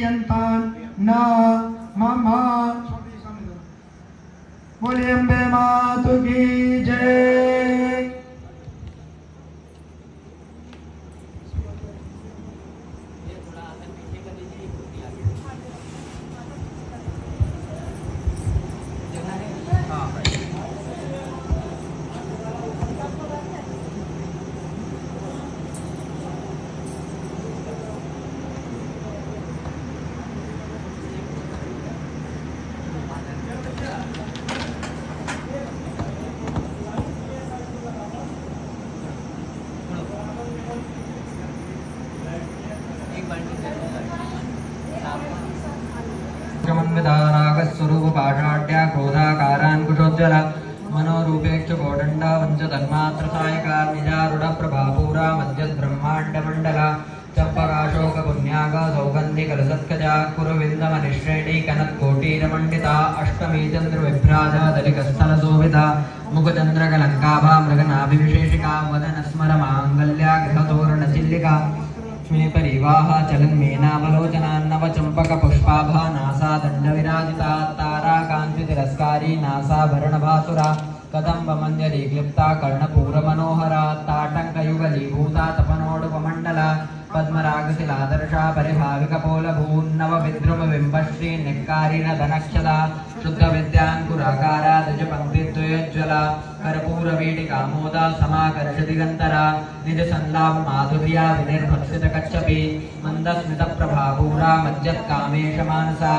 क्रियन्तान् न मम। बोलिए अम्बे मातु की जय। रागस्वरूप पाषाढ्या क्रोधाकारान्कुशोज्ज्वला मनोरूपेक्ष कोदण्डा पञ्चतन्मात्र सायका निजारूढ प्रभापूरा मध्यद्ब्रह्माण्डमण्डला चम्पकाशोक पुण्याग सौगन्धि कलसत्कजा कुरुविन्दमनिश्रेणी कनत्कोटीरमण्डिता अष्टमी चन्द्रविभ्राज दलिकस्थलशोभिता मुखचन्द्रकलङ्काभा मृगनाभिविशेषिका वदनस्मर माङ्गल्या गृहतोरणचिल्लिका लक्ष्मी परिवाह चलन्मेनावलोचना नवचंपक पुष्पाभा नासा दंडविराजिता तारा कांति तिरस्कारी नासा भरणभासुरा कदम्ब मंजरी क्लिप्ता कर्णपूर मनोहरा ताटंकयुगलीभूता तपनोडुपमण्डला पद्मरागशिलादर्शा परिभाविकपोलभून्नव विद्रुम बिम्बश्री निक्कारिण धनक्षदा शुद्ध विद्यांकुराकारा द्विजपङ्क्तिद्वयोज्ज्वला कर्पूरवीटिकामोदा समाकर्षदिगन्तरा निजसन्लाभ माधुर्या विनिर्भक्षितकच्छपि मन्दस्मितप्रभापूरा मज्जत्कामेशमानसा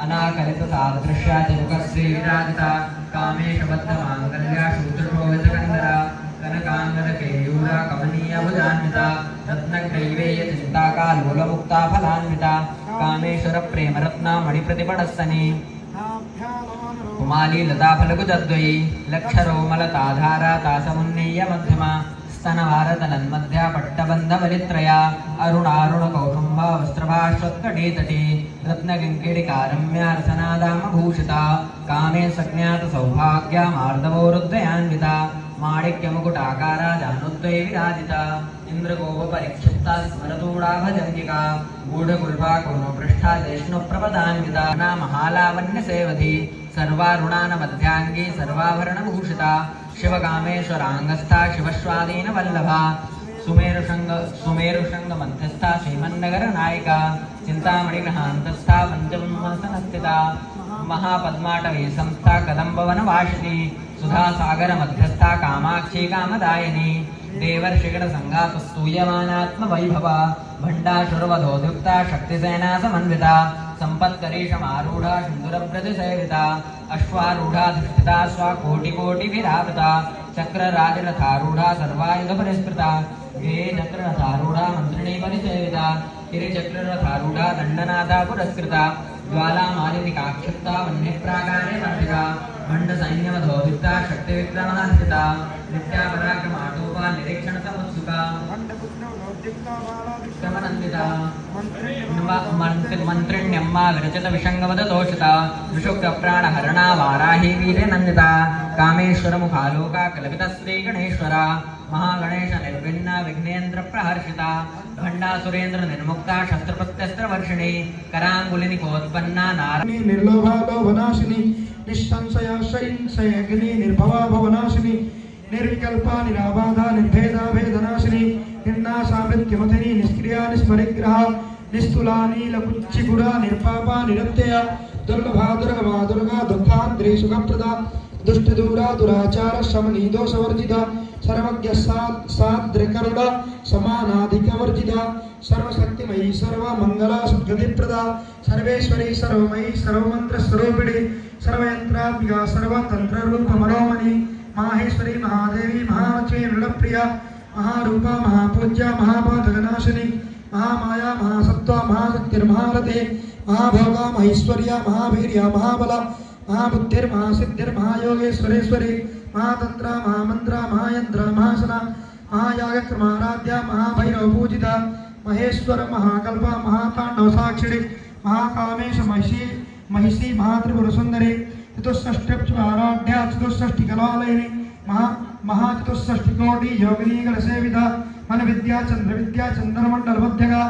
अनाकलितसादृश्या चिमुकश्रीविराजिता कामेशबद्धमाङ्गल्या शूद्रशोभितकन्दरा कनकाङ्गदकेयूरा कमनीयभुजान्विता रत्नग्रैवेयचिन्ताका लोलमुक्ता फलान्विता कामेश्वर प्रेमरत्ना मणिप्रतिपणस्तनी कुमाली लताफलकुजद्वयी लक्षरोमलताधारा तासमुन्नीय मध्यमा स्तनभारतनन्मध्या पट्टबन्धबलित्रया अरुणारुणकौटुम्बा वस्त्रभाषत्कटीतटी रत्नकिङ्किणिकारम्या रसनादामभूषिता कामे सज्ञातसौभाग्या मार्दवोरुद्वयान्विता माणिक्यमुकुटाकारा जानुद्वये विराजिता इन्द्रगोपपरिक्षिप्ता स्मरतूडाभजङ्गिका गूढकुल्पा कुर्मपृष्ठा जैष्णुप्रपदान्विता महालावण्यसेवधी सर्वारुणानमध्याङ्गी सर्वाभरणभूषिता शिवकामेश्वराङ्गस्था शिवश्वादीनवल्लभा सुमेरुशृङ्गमध्यस्था श्रीमन्नगरनायिका चिन्तामणिग्रहान्तस्था पञ्चब्रह्मसनस्थिता महापद्माटवी संस्था कदम्बवनवासिनी सुधासागरमध्यस्था कामाक्षी कामदायिनी देवर्षिगणसङ्घातस्तूयमानात्मवैभवा भण्डासुरवधोद्युक्ता शक्तिसेना समन्विता सम्पत्करीशमारूढा सिन्दूरव्रजसेविता अश्वारूढाधिष्ठिता स्वाकोटिकोटिभिरावृता चक्रराजरथारूढा सर्वायुधपरिस्पृता गे चक्ररथारूढा मन्त्रिणी परिसेविता गिरिचक्ररथारूढा दण्डनाथा पुरस्कृता ज्वालामालिनिकाक्षिप्ता वह्निप्राकारे वर्धिता भण्डसैन्यवधोदिता शक्तिविक्रमणास्थिता नित्यापराक्रमाटोपा निरीक्षणसमुत्सुका क्रमनन्दिता मन्त्रिण्यम्मा विरचितविषङ्गवदतोषिता विशुक्तप्राणहरणा वाराही वीर्यनन्दिता कामेश्वरमुखालोका कल्पितश्रीगणेश्वरा महागणेश निर्विन्ना विघ्नेन्द्र प्रहर्षिता भण्डासुरेन्द्र निर्मुक्ता शस्त्रप्रत्यस्त्रवर्षिणी कराङ्गुलिनिकोत्पन्ना नारायणी निर्लोभा लोभनाशिनी निःसंशया संशयग्नि निर्भवा भवनाशिनी निर्विकल्पा निराबाधा निर्भेदा भेदनाशिनी निर्नाशामृत्युमथिनी निष्क्रिया निस्परिग्रहा निस्तुला नीलकुच्चिगुड़ा निर्पापा निरत्यया दुर्लभा दुर्गमा दुर्गा दुःखाद्री सुखप्रदा दुष्टदूरा दुराचार शमनी दोषवर्जिता सर्वज्ञ साद्रिकरुणा समानाधिकवर्जिता सर्वशक्तिमयी सर्वमंगला सुगतिप्रदा सर्वेश्वरी सर्वमयी सर्वमंत्रस्वरूपिणी सर्वयंत्रात्मिका सर्वतंत्ररूप मनोमणि माहेश्वरी महादेवी महावची नृप्रिया महारूपा महापूज्या महापातकनाशिनी महामाया महासत्वा महाशक्तिर्महारते महाभोगा महेश्वर्या महावीर्या महाबला महाबुद्धिर्महासिद्धिर्महायोगेश्वरेश्वरी महातंत्रा महामंत्रा महायंत्रा महासना महायागक्रमाराध्या महाभैरव पूजिता महेश्वर महाकल्पा महातांडव साक्षिणी महाकामेश महिषी महात्रिपुर सुंदरी चतुष्षष्ट्याराध्या चतुष्षष्टिकलालयिनी महाचतुष्षष्टिकोटि योगिनी गणसेविता मन विद्या चंद्र मंडल मध्यगा